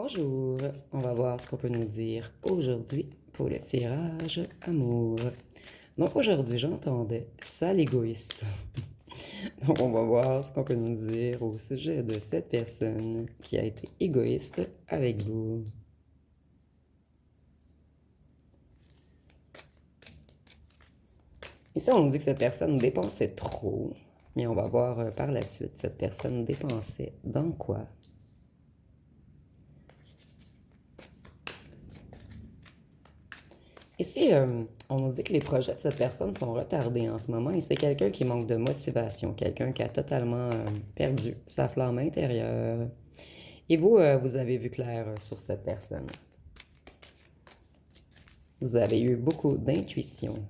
Bonjour, on va voir ce qu'on peut nous dire aujourd'hui pour le tirage amour. Donc aujourd'hui, j'entendais sale égoïste. Donc on va voir ce qu'on peut nous dire au sujet de cette personne qui a été égoïste avec vous. Ici, on nous dit que cette personne dépensait trop, mais on va voir par la suite cette personne dépensait dans quoi. Ici, on nous dit que les projets de cette personne sont retardés en ce moment et c'est quelqu'un qui manque de motivation, quelqu'un qui a totalement perdu sa flamme intérieure. Et vous, vous avez vu clair sur cette personne. Vous avez eu beaucoup d'intuition.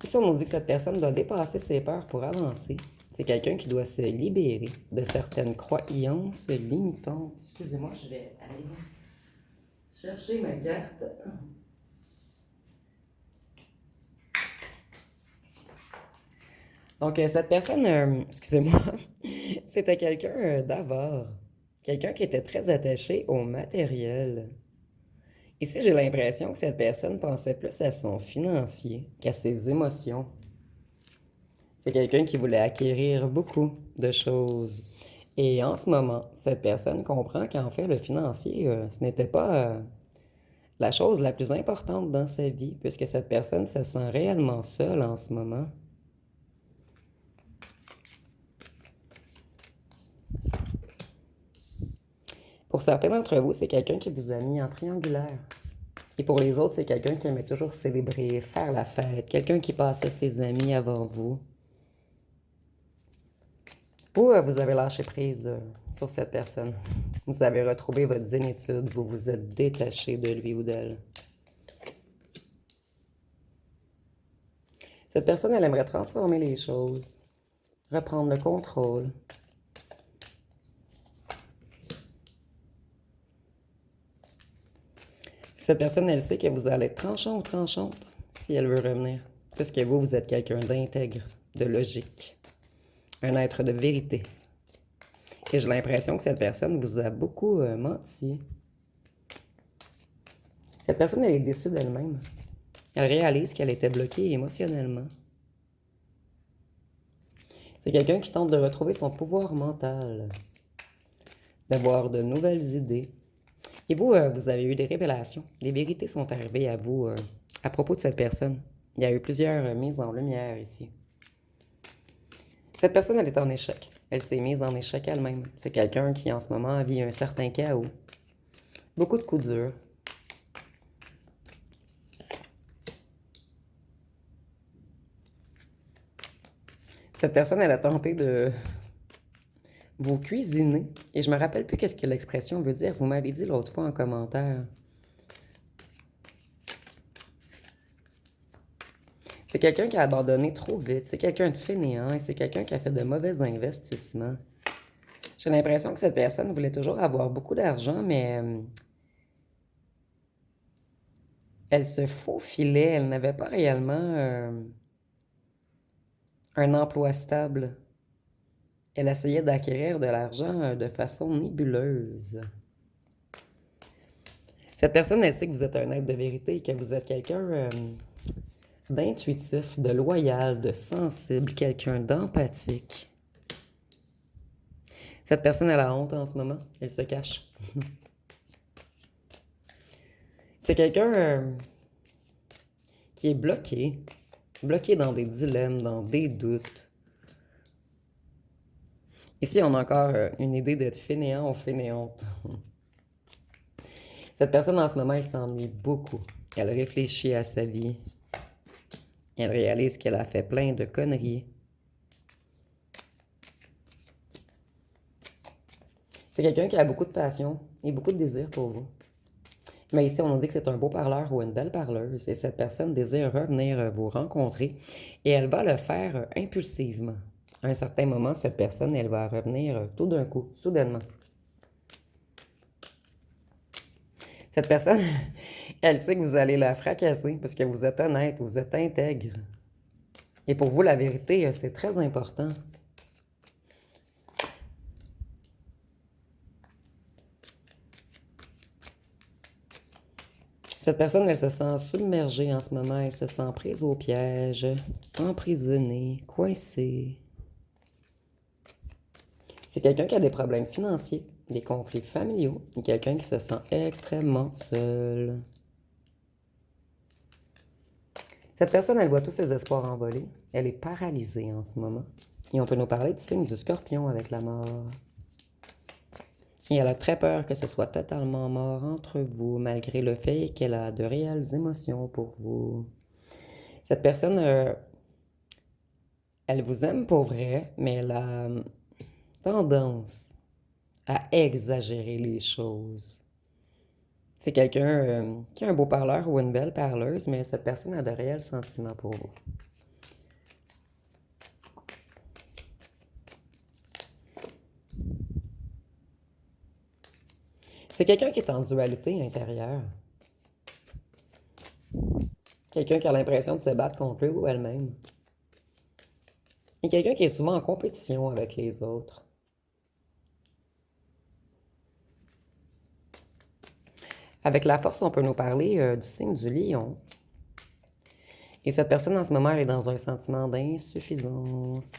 Ici, on nous dit que cette personne doit dépasser ses peurs pour avancer. C'est quelqu'un qui doit se libérer de certaines croyances limitantes. Excusez-moi, je vais aller chercher ma carte. Donc, cette personne, excusez-moi, c'était quelqu'un d'avare. Quelqu'un qui était très attaché au matériel. Ici, j'ai l'impression que cette personne pensait plus à son financier qu'à ses émotions. C'est quelqu'un qui voulait acquérir beaucoup de choses. Et en ce moment, cette personne comprend qu'en fait, le financier, ce n'était pas la chose la plus importante dans sa vie, puisque cette personne se sent réellement seule en ce moment. Pour certains d'entre vous, c'est quelqu'un qui vous a mis en triangulaire. Et pour les autres, c'est quelqu'un qui aimait toujours célébrer, faire la fête, quelqu'un qui passait ses amis avant vous. Ou vous avez lâché prise sur cette personne. Vous avez retrouvé votre zénitude, vous vous êtes détaché de lui ou d'elle. Cette personne, elle aimerait transformer les choses, reprendre le contrôle. Cette personne, elle sait que vous allez être tranchant ou tranchante si elle veut revenir. Puisque vous, vous êtes quelqu'un d'intègre, de logique, un être de vérité. Et j'ai l'impression que cette personne vous a beaucoup menti. Cette personne, elle est déçue d'elle-même. Elle réalise qu'elle était bloquée émotionnellement. C'est quelqu'un qui tente de retrouver son pouvoir mental, d'avoir de nouvelles idées. Et vous, vous avez eu des révélations. Des vérités sont arrivées à vous à propos de cette personne. Il y a eu plusieurs mises en lumière ici. Cette personne, elle est en échec. Elle s'est mise en échec elle-même. C'est quelqu'un qui, en ce moment, vit un certain chaos. Beaucoup de coups durs. Cette personne, elle a tenté de vous cuisiner. Et je me rappelle plus qu'est-ce que l'expression veut dire. Vous m'avez dit l'autre fois en commentaire. C'est quelqu'un qui a abandonné trop vite. C'est quelqu'un de fainéant et c'est quelqu'un qui a fait de mauvais investissements. J'ai l'impression que cette personne voulait toujours avoir beaucoup d'argent, mais elle se faufilait. Elle n'avait pas réellement un emploi stable. Elle essayait d'acquérir de l'argent de façon nébuleuse. Cette personne, elle sait que vous êtes un être de vérité et que vous êtes quelqu'un d'intuitif, de loyal, de sensible, quelqu'un d'empathique. Cette personne, elle a honte en ce moment. Elle se cache. C'est quelqu'un qui est bloqué. Bloqué dans des dilemmes, dans des doutes. Ici, on a encore une idée d'être fainéant ou fainéante. Cette personne, en ce moment, elle s'ennuie beaucoup. Elle réfléchit à sa vie. Elle réalise qu'elle a fait plein de conneries. C'est quelqu'un qui a beaucoup de passion et beaucoup de désir pour vous. Mais ici, on nous dit que c'est un beau parleur ou une belle parleuse et cette personne désire revenir vous rencontrer et elle va le faire impulsivement. À un certain moment, cette personne, elle va revenir tout d'un coup, soudainement. Cette personne, elle sait que vous allez la fracasser parce que vous êtes honnête, vous êtes intègre. Et pour vous, la vérité, c'est très important. Cette personne, elle se sent submergée en ce moment, elle se sent prise au piège, emprisonnée, coincée. C'est quelqu'un qui a des problèmes financiers, des conflits familiaux, et quelqu'un qui se sent extrêmement seul. Cette personne, elle voit tous ses espoirs envolés. Elle est paralysée en ce moment. Et on peut nous parler du signe du scorpion avec la mort. Et elle a très peur que ce soit totalement mort entre vous, malgré le fait qu'elle a de réelles émotions pour vous. Cette personne, elle vous aime pour vrai, mais elle a tendance à exagérer les choses. C'est quelqu'un qui a un beau parleur ou une belle parleuse, mais cette personne a de réels sentiments pour vous. C'est quelqu'un qui est en dualité intérieure. Quelqu'un qui a l'impression de se battre contre lui ou elle-même. Et quelqu'un qui est souvent en compétition avec les autres. Avec la force, on peut nous parler du signe du lion. Et cette personne, en ce moment, elle est dans un sentiment d'insuffisance.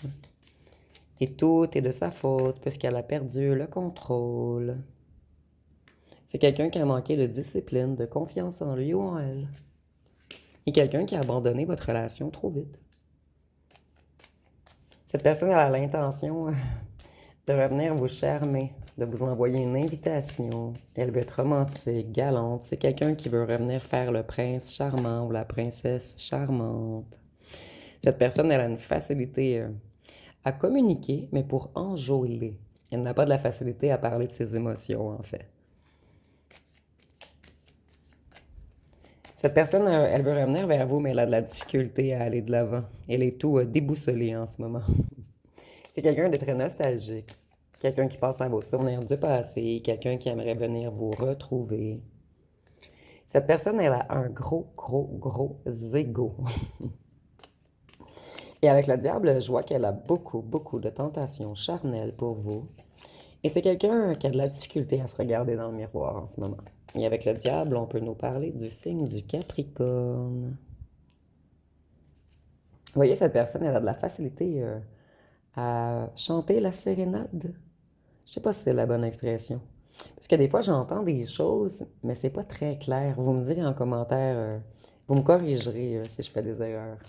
Et tout est de sa faute, puisqu'elle a perdu le contrôle. C'est quelqu'un qui a manqué de discipline, de confiance en lui ou en elle. Et quelqu'un qui a abandonné votre relation trop vite. Cette personne elle a l'intention de revenir vous charmer, de vous envoyer une invitation. Elle veut être romantique, galante. C'est quelqu'un qui veut revenir faire le prince charmant ou la princesse charmante. Cette personne, elle a une facilité à communiquer, mais pour enjôler. Elle n'a pas de la facilité à parler de ses émotions, en fait. Cette personne, elle veut revenir vers vous, mais elle a de la difficulté à aller de l'avant. Elle est tout déboussolée en ce moment. C'est quelqu'un de très nostalgique. Quelqu'un qui pense à vos souvenirs du passé. Quelqu'un qui aimerait venir vous retrouver. Cette personne, elle a un gros ego. Et avec le diable, je vois qu'elle a beaucoup de tentations charnelles pour vous. Et c'est quelqu'un qui a de la difficulté à se regarder dans le miroir en ce moment. Et avec le diable, on peut nous parler du signe du Capricorne. Vous voyez, cette personne, elle a de la facilité à chanter la sérénade. Je sais pas si c'est la bonne expression. Parce que des fois, j'entends des choses, mais c'est pas très clair. Vous me direz en commentaire, vous me corrigerez si je fais des erreurs.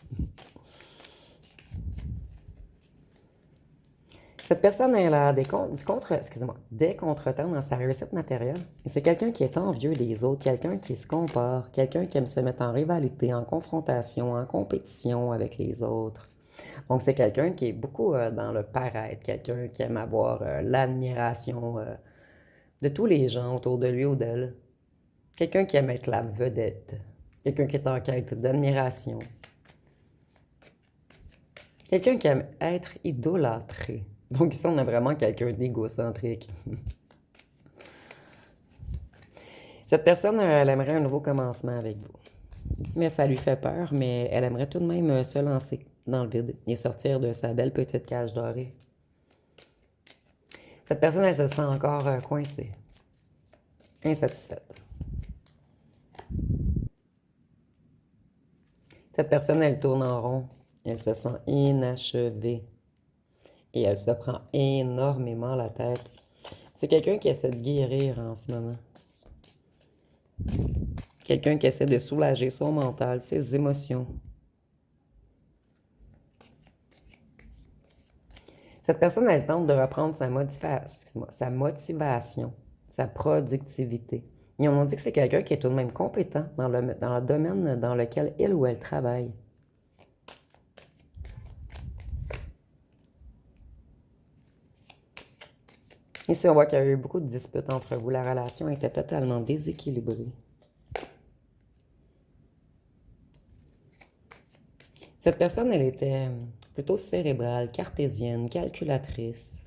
Cette personne, elle a des contretemps dans sa réussite matérielle. Et c'est quelqu'un qui est envieux des autres, quelqu'un qui se compare, quelqu'un qui aime se mettre en rivalité, en confrontation, en compétition avec les autres. Donc, c'est quelqu'un qui est beaucoup dans le paraître, quelqu'un qui aime avoir l'admiration de tous les gens autour de lui ou d'elle. Quelqu'un qui aime être la vedette. Quelqu'un qui est en quête d'admiration. Quelqu'un qui aime être idolâtré. Donc ici, on a vraiment quelqu'un d'égocentrique. Cette personne, elle aimerait un nouveau commencement avec vous. Mais ça lui fait peur, mais elle aimerait tout de même se lancer dans le vide et sortir de sa belle petite cage dorée. Cette personne, elle se sent encore coincée, insatisfaite. Cette personne, elle tourne en rond. Elle se sent inachevée. Et elle se prend énormément la tête. C'est quelqu'un qui essaie de guérir en ce moment. Quelqu'un qui essaie de soulager son mental, ses émotions. Cette personne, elle tente de reprendre sa motivation, sa productivité. Et on dit que c'est quelqu'un qui est tout de même compétent dans le domaine dans lequel il ou elle travaille. Ici, on voit qu'il y a eu beaucoup de disputes entre vous. La relation était totalement déséquilibrée. Cette personne, elle était plutôt cérébrale, cartésienne, calculatrice.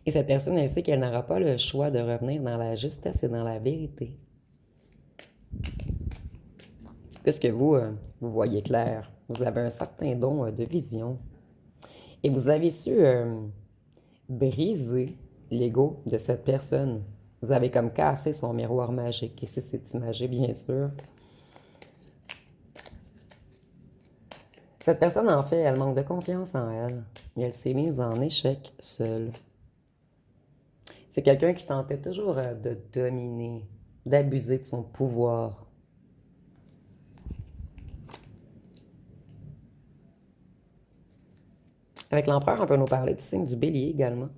Et cette personne, elle sait qu'elle n'aura pas le choix de revenir dans la justesse et dans la vérité. Puisque vous, vous voyez clair. Vous avez un certain don de vision. Et vous avez su briser l'ego de cette personne. Vous avez comme cassé son miroir magique. Et si c'est imagé, bien sûr. Cette personne, en fait, elle manque de confiance en elle. Et elle s'est mise en échec seule. C'est quelqu'un qui tentait toujours de dominer, d'abuser de son pouvoir. Avec l'empereur, on peut nous parler du signe du bélier également.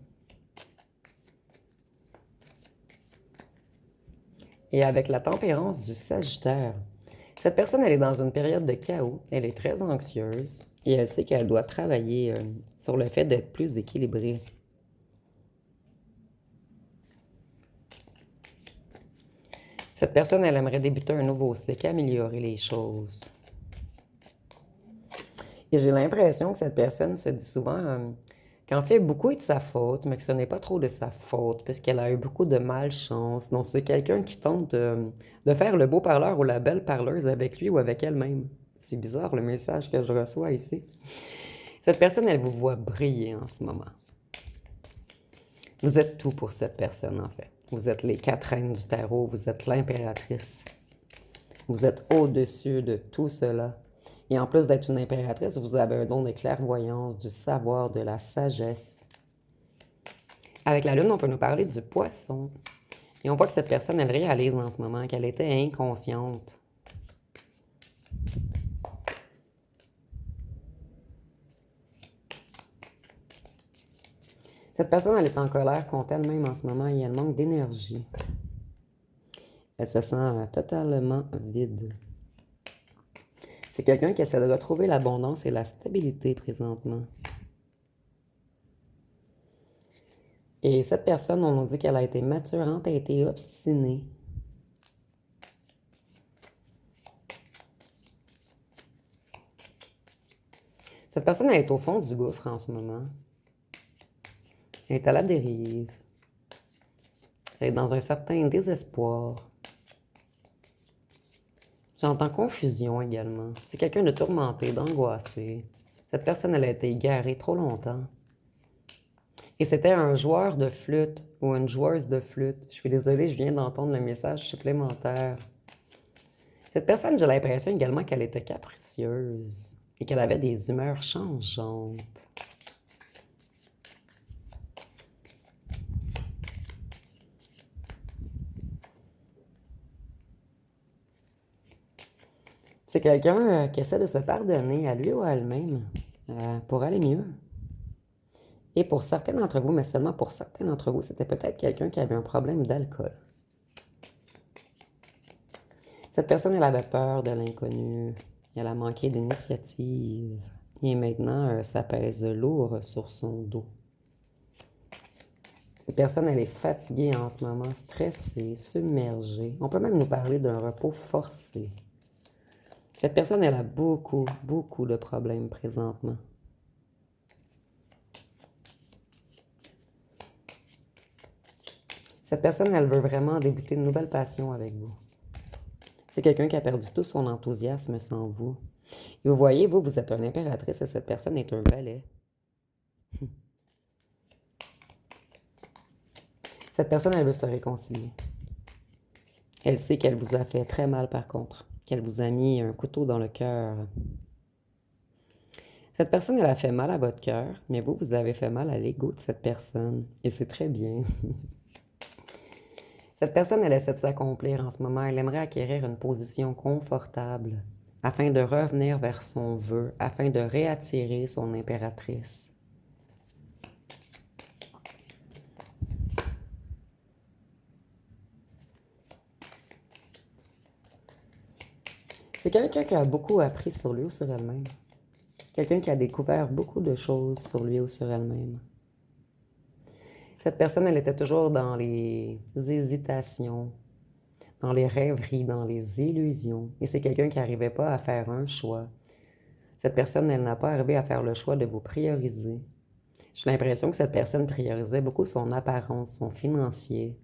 Et avec la tempérance du sagittaire. Cette personne, elle est dans une période de chaos, elle est très anxieuse et elle sait qu'elle doit travailler sur le fait d'être plus équilibrée. Cette personne, elle aimerait débuter un nouveau cycle, améliorer les choses. Et j'ai l'impression que cette personne se dit souvent qu'en fait, beaucoup est de sa faute, mais que ce n'est pas trop de sa faute, puisqu'elle a eu beaucoup de malchance. Donc, c'est quelqu'un qui tente de faire le beau parleur ou la belle parleuse avec lui ou avec elle-même. C'est bizarre le message que je reçois ici. Cette personne, elle vous voit briller en ce moment. Vous êtes tout pour cette personne, en fait. Vous êtes les 4 reines du tarot, vous êtes l'impératrice. Vous êtes au-dessus de tout cela. Et en plus d'être une impératrice, vous avez un don de clairvoyance, du savoir, de la sagesse. Avec la lune, on peut nous parler du poisson. Et on voit que cette personne, elle réalise en ce moment qu'elle était inconsciente. Cette personne, elle est en colère contre elle-même en ce moment et elle manque d'énergie. Elle se sent totalement vide. C'est quelqu'un qui essaie de retrouver l'abondance et la stabilité présentement. Et cette personne, on nous dit qu'elle a été maturante, elle a été obstinée. Cette personne, elle est au fond du gouffre en ce moment. Elle est à la dérive. Elle est dans un certain désespoir. J'entends confusion également. C'est quelqu'un de tourmenté, d'angoissé. Cette personne, elle a été égarée trop longtemps. Et c'était un joueur de flûte ou une joueuse de flûte. Je suis désolée, je viens d'entendre le message supplémentaire. Cette personne, j'ai l'impression également qu'elle était capricieuse et qu'elle avait des humeurs changeantes. C'est quelqu'un qui essaie de se pardonner à lui ou à elle-même pour aller mieux. Et pour certains d'entre vous, mais seulement pour certains d'entre vous, c'était peut-être quelqu'un qui avait un problème d'alcool. Cette personne, elle avait peur de l'inconnu. Elle a manqué d'initiative. Et maintenant, ça pèse lourd sur son dos. Cette personne, elle est fatiguée en ce moment, stressée, submergée. On peut même nous parler d'un repos forcé. Cette personne, elle a beaucoup, beaucoup de problèmes présentement. Cette personne, elle veut vraiment débuter une nouvelle passion avec vous. C'est quelqu'un qui a perdu tout son enthousiasme sans vous. Et vous voyez, vous êtes une impératrice et cette personne est un valet. Cette personne, elle veut se réconcilier. Elle sait qu'elle vous a fait très mal par contre, qu'elle vous a mis un couteau dans le cœur. Cette personne, elle a fait mal à votre cœur, mais vous avez fait mal à l'ego de cette personne. Et c'est très bien. Cette personne, elle essaie de s'accomplir en ce moment. Elle aimerait acquérir une position confortable afin de revenir vers son vœu, afin de réattirer son impératrice. C'est quelqu'un qui a beaucoup appris sur lui ou sur elle-même. Quelqu'un qui a découvert beaucoup de choses sur lui ou sur elle-même. Cette personne, elle était toujours dans les hésitations, dans les rêveries, dans les illusions. Et c'est quelqu'un qui n'arrivait pas à faire un choix. Cette personne, elle n'a pas arrivé à faire le choix de vous prioriser. J'ai l'impression que cette personne priorisait beaucoup son apparence, son financier.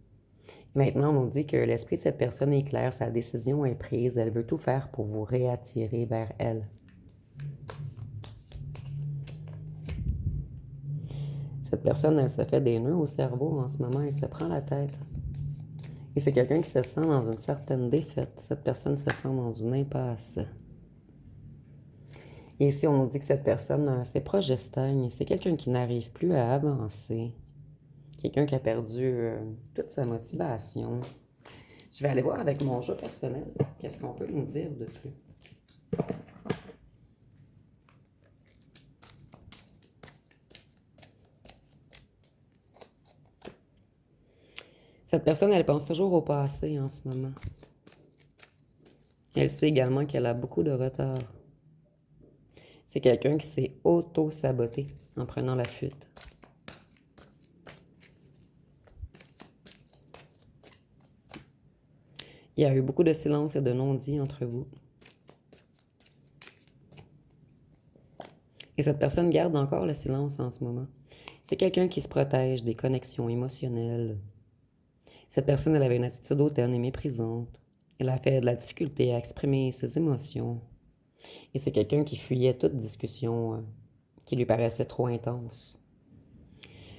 Et maintenant, on nous dit que l'esprit de cette personne est clair, sa décision est prise, elle veut tout faire pour vous réattirer vers elle. Cette personne, elle se fait des nœuds au cerveau en ce moment, elle se prend la tête. Et c'est quelqu'un qui se sent dans une certaine défaite. Cette personne se sent dans une impasse. Et ici, on nous dit que cette personne, ses projets stagnent. C'est quelqu'un qui n'arrive plus à avancer. Quelqu'un qui a perdu toute sa motivation. Je vais aller voir avec mon jeu personnel. Qu'est-ce qu'on peut nous dire de plus? Cette personne, elle pense toujours au passé en ce moment. Elle sait également qu'elle a beaucoup de retard. C'est quelqu'un qui s'est auto-saboté en prenant la fuite. Il y a eu beaucoup de silence et de non-dits entre vous. Et cette personne garde encore le silence en ce moment. C'est quelqu'un qui se protège des connexions émotionnelles. Cette personne, elle avait une attitude hautaine et méprisante. Elle a fait de la difficulté à exprimer ses émotions. Et c'est quelqu'un qui fuyait toute discussion qui lui paraissait trop intense.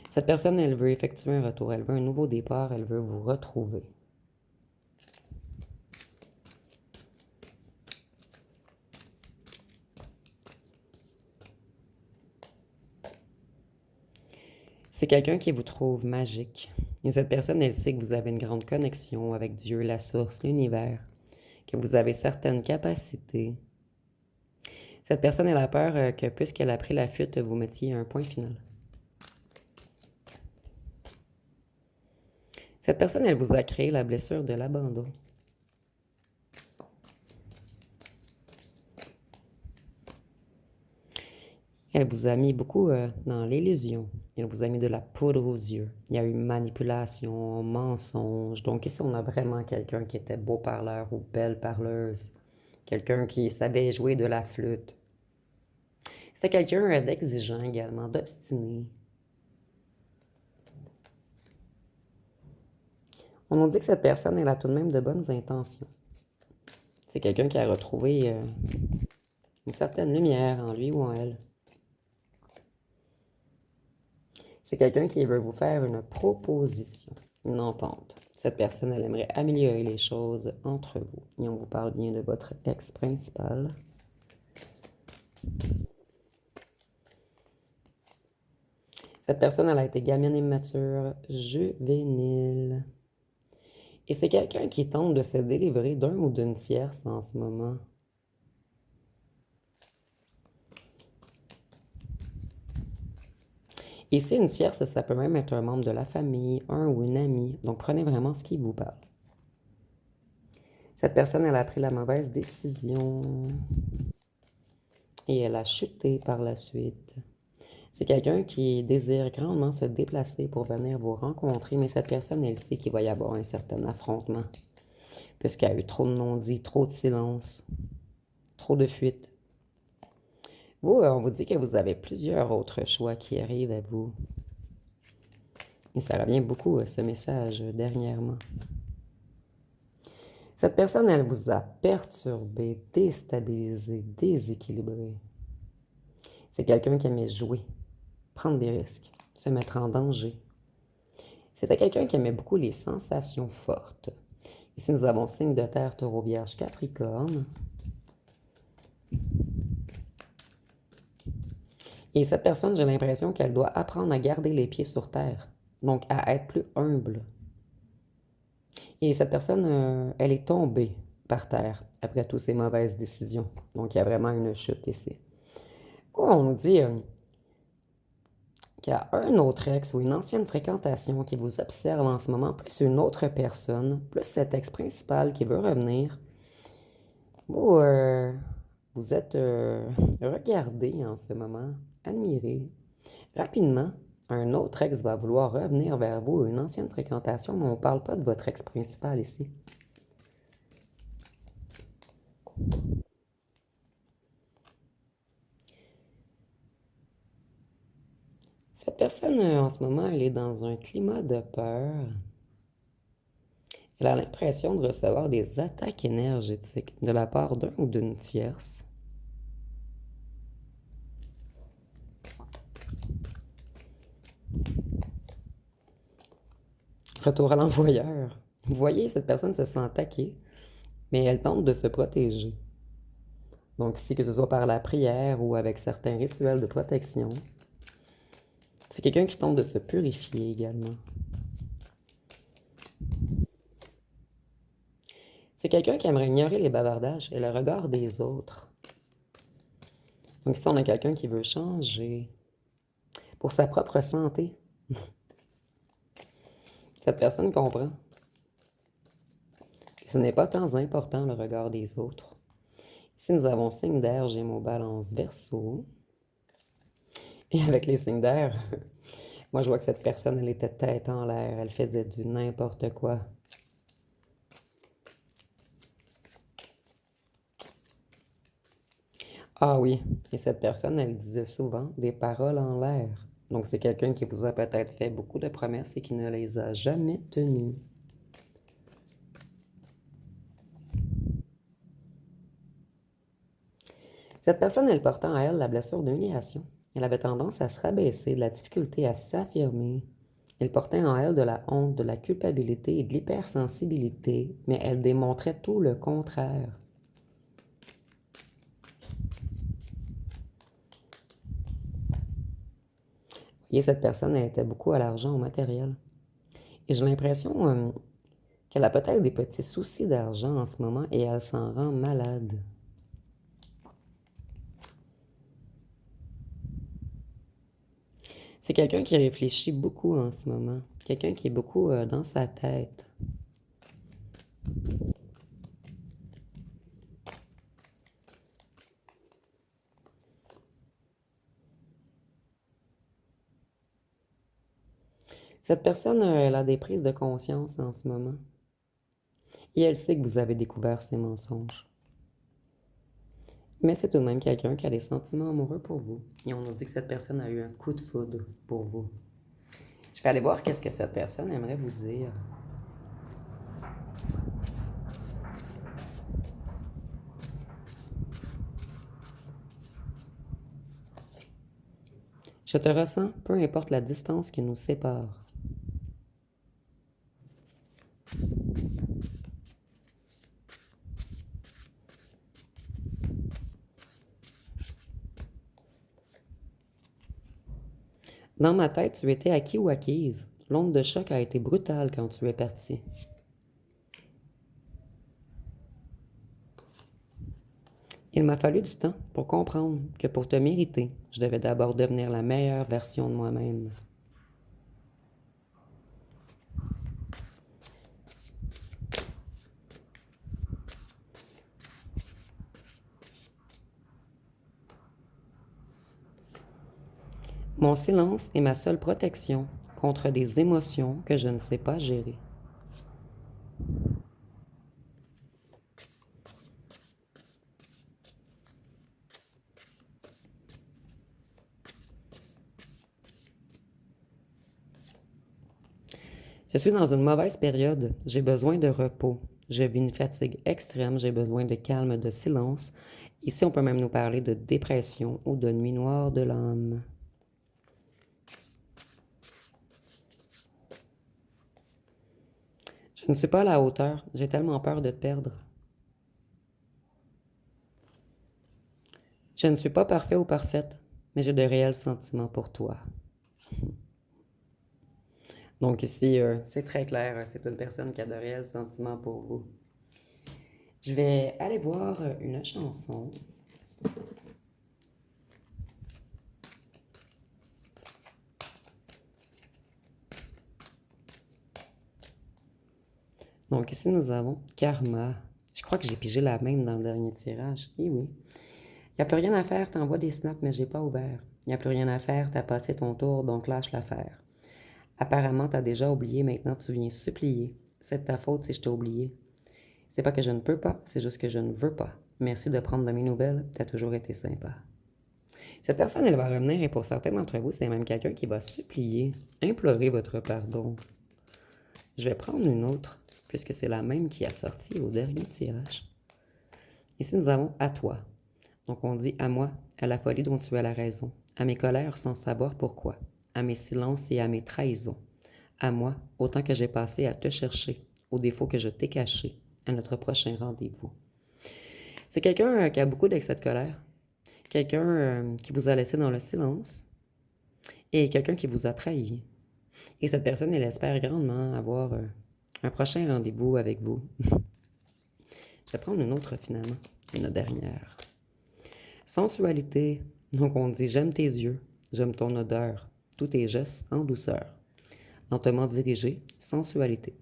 Cette personne, elle veut effectuer un retour, elle veut un nouveau départ, elle veut vous retrouver. C'est quelqu'un qui vous trouve magique. Et cette personne, elle sait que vous avez une grande connexion avec Dieu, la source, l'univers, que vous avez certaines capacités. Cette personne, elle a peur que, puisqu'elle a pris la fuite, vous mettiez un point final. Cette personne, elle vous a créé la blessure de l'abandon. Elle vous a mis beaucoup dans l'illusion. Elle vous a mis de la poudre aux yeux. Il y a eu manipulation, mensonge. Donc ici, on a vraiment quelqu'un qui était beau parleur ou belle parleuse. Quelqu'un qui savait jouer de la flûte. C'était quelqu'un d'exigeant également, d'obstiné. On nous dit que cette personne, elle a tout de même de bonnes intentions. C'est quelqu'un qui a retrouvé une certaine lumière en lui ou en elle. C'est quelqu'un qui veut vous faire une proposition, une entente. Cette personne, elle aimerait améliorer les choses entre vous. Et on vous parle bien de votre ex principal. Cette personne, elle a été gamine immature, juvénile. Et c'est quelqu'un qui tente de se délivrer d'un ou d'une tierce en ce moment. Et si une tierce, ça peut même être un membre de la famille, un ou une amie. Donc prenez vraiment ce qui vous parle. Cette personne, elle a pris la mauvaise décision. Et elle a chuté par la suite. C'est quelqu'un qui désire grandement se déplacer pour venir vous rencontrer, mais cette personne, elle sait qu'il va y avoir un certain affrontement, puisqu'il y a eu trop de non-dits, trop de silence, trop de fuite. Vous, on vous dit que vous avez plusieurs autres choix qui arrivent à vous. Et ça revient beaucoup, ce message, dernièrement. Cette personne, elle vous a perturbé, déstabilisé, déséquilibré. C'est quelqu'un qui aimait jouer, prendre des risques, se mettre en danger. C'était quelqu'un qui aimait beaucoup les sensations fortes. Ici, nous avons signe de terre, taureau, vierge, capricorne. Et cette personne, j'ai l'impression qu'elle doit apprendre à garder les pieds sur terre, donc à être plus humble. Et cette personne, elle est tombée par terre après toutes ces mauvaises décisions. Donc, il y a vraiment une chute ici. On nous dit qu'il y a un autre ex ou une ancienne fréquentation qui vous observe en ce moment, plus une autre personne, plus cet ex principal qui veut revenir. Vous, vous êtes regardé en ce moment, admiré. Rapidement, un autre ex va vouloir revenir vers vous, une ancienne fréquentation, mais on ne parle pas de votre ex principal ici. Cette personne, en ce moment, elle est dans un climat de peur. Elle a l'impression de recevoir des attaques énergétiques de la part d'un ou d'une tierce. Retour à l'envoyeur. Vous voyez, cette personne se sent attaquée, mais elle tente de se protéger. Donc ici, que ce soit par la prière ou avec certains rituels de protection, c'est quelqu'un qui tente de se purifier également. C'est quelqu'un qui aimerait ignorer les bavardages et le regard des autres. Donc ici, on a quelqu'un qui veut changer pour sa propre santé. Cette personne comprend que ce n'est pas tant important le regard des autres. Ici, nous avons signe d'air, Gémeaux, Balance, Verseau. Et avec les signes d'air, moi je vois que cette personne, elle était tête en l'air, elle faisait du n'importe quoi. Ah oui, et cette personne, elle disait souvent des paroles en l'air. Donc c'est quelqu'un qui vous a peut-être fait beaucoup de promesses et qui ne les a jamais tenues. Cette personne, elle portait en elle la blessure d'humiliation. Elle avait tendance à se rabaisser, de la difficulté à s'affirmer. Elle portait en elle de la honte, de la culpabilité et de l'hypersensibilité, mais elle démontrait tout le contraire. Vous voyez, cette personne, elle était beaucoup à l'argent, au matériel. Et j'ai l'impression qu'elle a peut-être des petits soucis d'argent en ce moment et elle s'en rend malade. C'est quelqu'un qui réfléchit beaucoup en ce moment. Quelqu'un qui est beaucoup dans sa tête. Cette personne, elle a des prises de conscience en ce moment. Et elle sait que vous avez découvert ses mensonges. Mais c'est tout de même quelqu'un qui a des sentiments amoureux pour vous. Et on nous dit que cette personne a eu un coup de foudre pour vous. Je vais aller voir qu'est-ce que cette personne aimerait vous dire. Je te ressens, peu importe la distance qui nous sépare. Dans ma tête, tu étais acquis ou acquise. L'onde de choc a été brutale quand tu es parti. Il m'a fallu du temps pour comprendre que pour te mériter, je devais d'abord devenir la meilleure version de moi-même. Mon silence est ma seule protection contre des émotions que je ne sais pas gérer. Je suis dans une mauvaise période. J'ai besoin de repos. Je vis une fatigue extrême. J'ai besoin de calme, de silence. Ici, on peut même nous parler de dépression ou de nuit noire de l'âme. Je ne suis pas à la hauteur. J'ai tellement peur de te perdre. Je ne suis pas parfait ou parfaite, mais j'ai de réels sentiments pour toi. Donc ici, c'est très clair, c'est une personne qui a de réels sentiments pour vous. Je vais aller voir une chanson. Donc ici, nous avons Karma. Je crois que j'ai pigé la même dans le dernier tirage. Eh oui. Il n'y a plus rien à faire, t'envoies des snaps, mais j'ai pas ouvert. Il n'y a plus rien à faire, t'as passé ton tour, donc lâche l'affaire. Apparemment, t'as déjà oublié, maintenant tu viens supplier. C'est de ta faute si je t'ai oublié. C'est pas que je ne peux pas, c'est juste que je ne veux pas. Merci de prendre de mes nouvelles, t'as toujours été sympa. Cette personne, elle va revenir et pour certains d'entre vous, c'est même quelqu'un qui va supplier, implorer votre pardon. Je vais prendre une autre, puisque c'est la même qui a sorti au dernier tirage. Ici, nous avons à toi. Donc, on dit à moi, à la folie dont tu as la raison, à mes colères sans savoir pourquoi, à mes silences et à mes trahisons, à moi, autant que j'ai passé à te chercher, aux défauts que je t'ai cachés, à notre prochain rendez-vous. C'est quelqu'un qui a beaucoup d'excès de colère, quelqu'un qui vous a laissé dans le silence et quelqu'un qui vous a trahi. Et cette personne, elle espère grandement avoir un prochain rendez-vous avec vous. Je vais prendre une autre finalement, une dernière. Sensualité. Donc on dit j'aime tes yeux, j'aime ton odeur, tous tes gestes en douceur. Lentement dirigé, sensualité.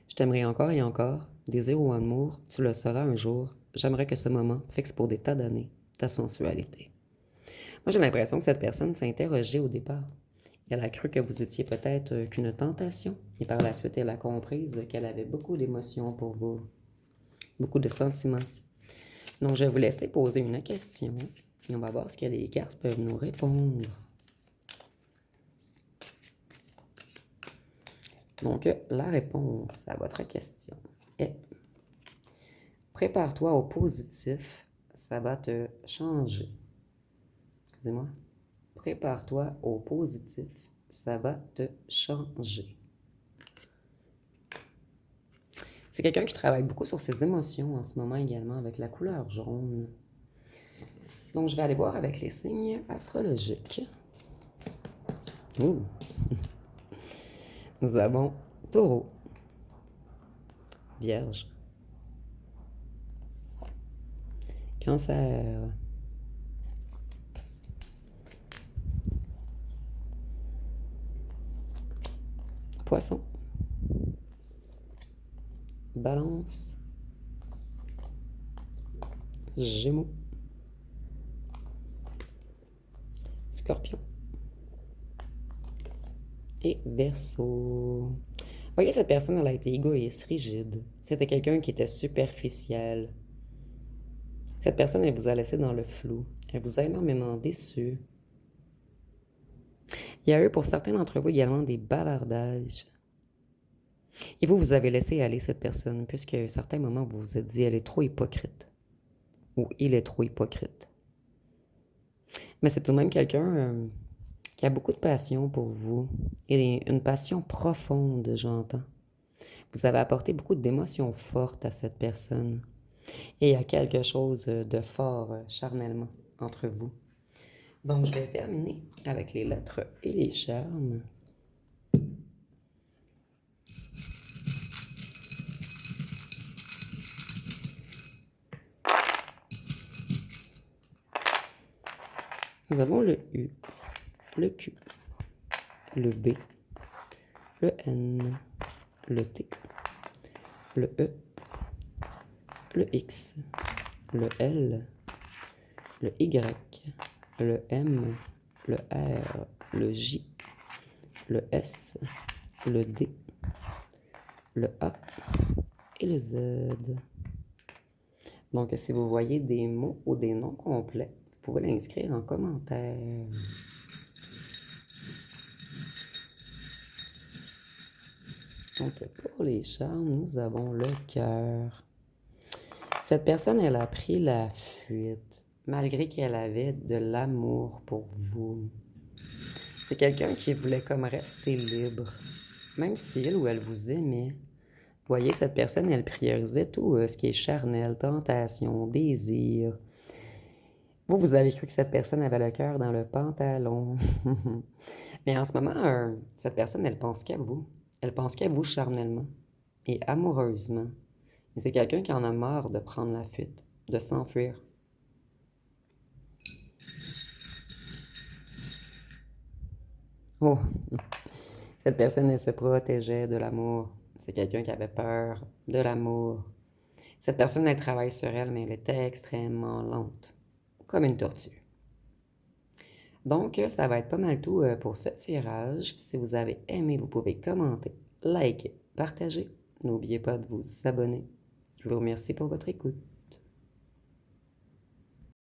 Je t'aimerai encore et encore, désir ou amour, tu le sauras un jour. J'aimerais que ce moment fixe pour des tas d'années ta sensualité. Moi j'ai l'impression que cette personne s'est interrogée au départ. Elle a cru que vous étiez peut-être qu'une tentation, et par la suite elle a compris qu'elle avait beaucoup d'émotions pour vous, beaucoup de sentiments. Donc je vais vous laisser poser une question et on va voir ce que les cartes peuvent nous répondre. Donc, la réponse à votre question est prépare-toi au positif, ça va te changer. Excusez-moi. Prépare-toi au positif, ça va te changer. C'est quelqu'un qui travaille beaucoup sur ses émotions en ce moment également avec la couleur jaune. Donc, je vais aller voir avec les signes astrologiques. Ouh. Nous avons Taureau, Vierge, Cancer, Poisson, Balance, Gémeaux, Scorpion et Verseau. Voyez, cette personne, elle a été égoïste, rigide. C'était quelqu'un qui était superficiel. Cette personne, elle vous a laissé dans le flou. Elle vous a énormément déçu. Il y a eu pour certains d'entre vous également des bavardages. Et vous, vous avez laissé aller cette personne, puisqu'à un certain moment, vous vous êtes dit, elle est trop hypocrite. Ou il est trop hypocrite. Mais c'est tout de même quelqu'un qui a beaucoup de passion pour vous. Et une passion profonde, j'entends. Vous avez apporté beaucoup d'émotions fortes à cette personne. Et il y a quelque chose de fort charnellement entre vous. Donc, je vais terminer avec les lettres et les charmes. Nous avons le U, le Q, le B, le N, le T, le E, le X, le L, le Y, le M, le R, le J, le S, le D, le A et le Z. Donc, si vous voyez des mots ou des noms complets, vous pouvez l'inscrire en commentaire. Donc, pour les charmes, nous avons le cœur. Cette personne, elle a pris la fuite, malgré qu'elle avait de l'amour pour vous. C'est quelqu'un qui voulait comme rester libre, même si elle ou elle vous aimait. Vous voyez, cette personne, elle priorisait tout ce qui est charnel, tentation, désir. Vous, vous avez cru que cette personne avait le cœur dans le pantalon. Mais en ce moment, cette personne, elle pense qu'à vous. Elle pense qu'à vous charnellement et amoureusement. Et c'est quelqu'un qui en a marre de prendre la fuite, de s'enfuir. Oh, cette personne, elle se protégeait de l'amour. C'est quelqu'un qui avait peur de l'amour. Cette personne, elle travaille sur elle, mais elle était extrêmement lente, comme une tortue. Donc, ça va être pas mal tout pour ce tirage. Si vous avez aimé, vous pouvez commenter, liker, partager. N'oubliez pas de vous abonner. Je vous remercie pour votre écoute.